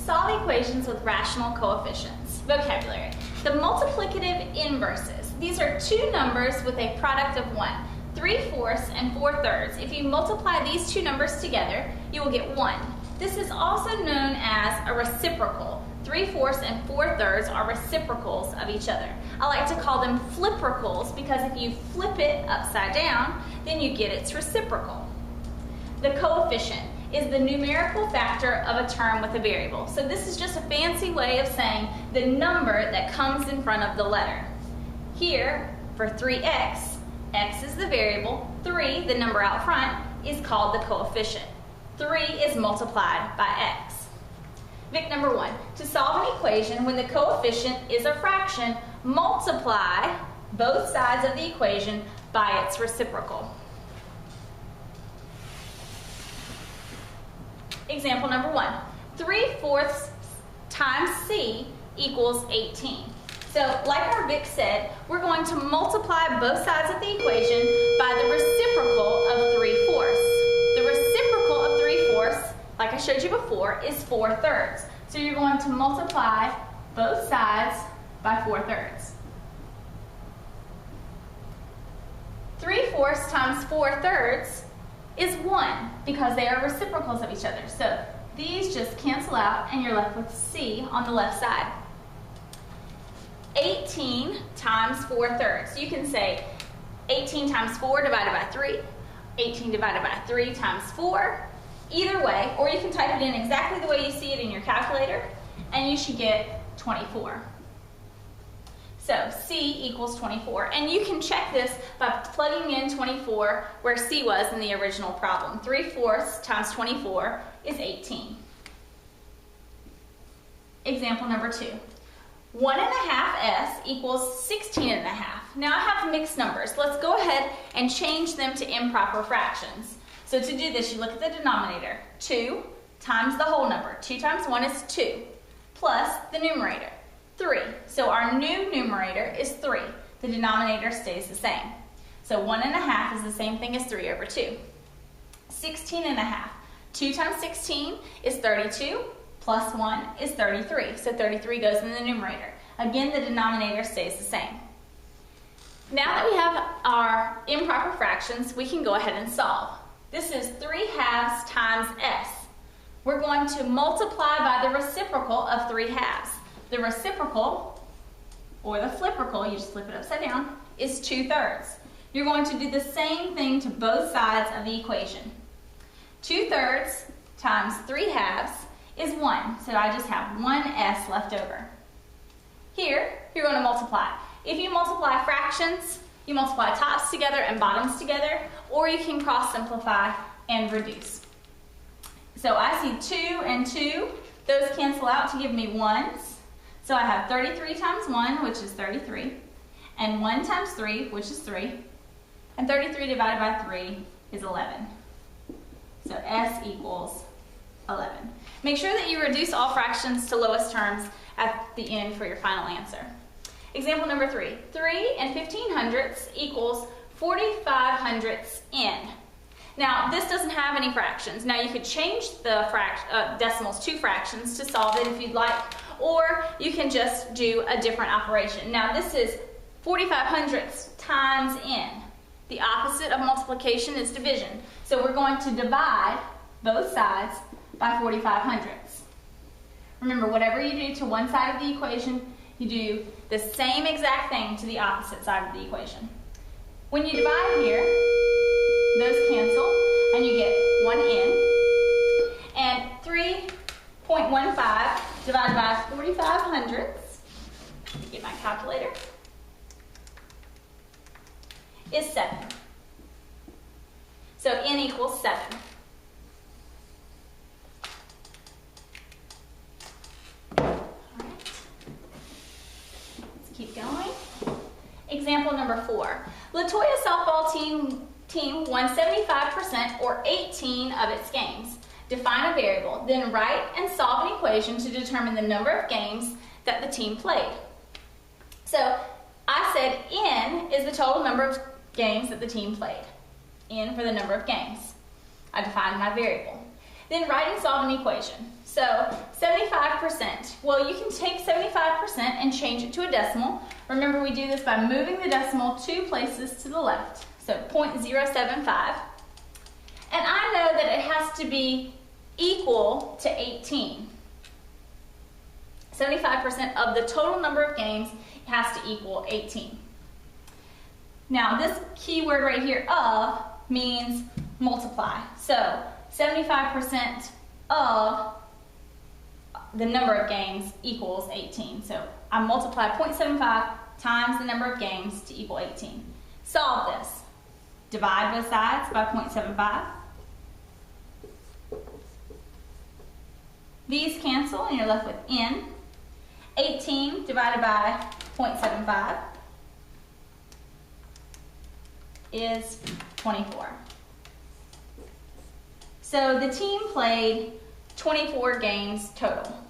Solve equations with rational coefficients. Vocabulary. The multiplicative inverses. These are two numbers with a product of 1. 3/4 and 4/3. If you multiply these two numbers together, you will get 1. This is also known as a reciprocal. 3/4 and 4/3 are reciprocals of each other. I like to call them fliprocals because if you flip it upside down, then you get its reciprocal. The coefficient is the numerical factor of a term with a variable. So this is just a fancy way of saying the number that comes in front of the letter. Here, for 3x, x is the variable, 3, the number out front, is called the coefficient. 3 is multiplied by x. Vic number 1, to solve an equation when the coefficient is a fraction, multiply both sides of the equation by its reciprocal. Example number 1, 3/4 times c equals 18. So like our Vic said, we're going to multiply both sides of the equation by the reciprocal of 3/4. The reciprocal of 3/4, like I showed you before, is 4/3. So you're going to multiply both sides by 4/3. 3/4 times 4/3 is 1 because they are reciprocals of each other. So these just cancel out and you're left with c on the left side. 18 times 4/3. So you can say 18 times 4 divided by 3, 18 divided by 3 times 4, either way, or you can type it in exactly the way you see it in your calculator, and you should get 24. So c equals 24, and you can check this by plugging in 24 where c was in the original problem. 3/4 times 24 is 18. Example number 2. 1.5s equals 16.5. Now I have mixed numbers. Let's go ahead and change them to improper fractions. So to do this, you look at the denominator. 2 times the whole number. 2 times 1 is 2, plus the numerator, 3. So our new numerator is 3. The denominator stays the same. So 1.5 is the same thing as 3 over 2. 16.5. 2 times 16 is 32, plus 1 is 33. So 33 goes in the numerator. Again, the denominator stays the same. Now that we have our improper fractions, we can go ahead and solve. This is 3/2 times s. We're going to multiply by the reciprocal of 3/2. The reciprocal, or the fliprocal, you just flip it upside down, is 2/3. You're going to do the same thing to both sides of the equation. 2/3 times 3/2 is 1, so I just have 1s left over. Here, you're going to multiply. If you multiply fractions, you multiply tops together and bottoms together, or you can cross simplify and reduce. So I see 2 and 2, those cancel out to give me 1s. So I have 33 times 1, which is 33, and 1 times 3, which is 3, and 33 divided by 3 is 11. So s equals 11. Make sure that you reduce all fractions to lowest terms at the end for your final answer. Example number 3. 3 and 15/100 equals 45/100 n. Now, this doesn't have any fractions. Now, you could change the decimals to fractions to solve it if you'd like, or you can just do a different operation. Now, this is 45/100 times n. The opposite of multiplication is division. So we're going to divide both sides by 45/100. Remember, whatever you do to one side of the equation, you do the same exact thing to the opposite side of the equation. When you divide here, those cancel, and you get 1n. And 3.15 divided by 45/100, get my calculator, is 7. So n equals 7. Keep going. Example number 4. Latoya softball team won 75% or 18 of its games. Define a variable, then write and solve an equation to determine the number of games that the team played. So I said n is the total number of games that the team played. N for the number of games. I defined my variable. Then write and solve an equation. So 75% 75%. Well, you can take 75% and change it to a decimal. Remember, we do this by moving the decimal 2 places to the left. So 0.075. And I know that it has to be equal to 18. 75% of the total number of games has to equal 18. Now, this keyword right here, of, means multiply. So 75% of the number of games equals 18. So I multiply 0.75 times the number of games to equal 18. Solve this. Divide both sides by 0.75. These cancel and you're left with n. 18 divided by 0.75 is 24. So the team played 24 games total.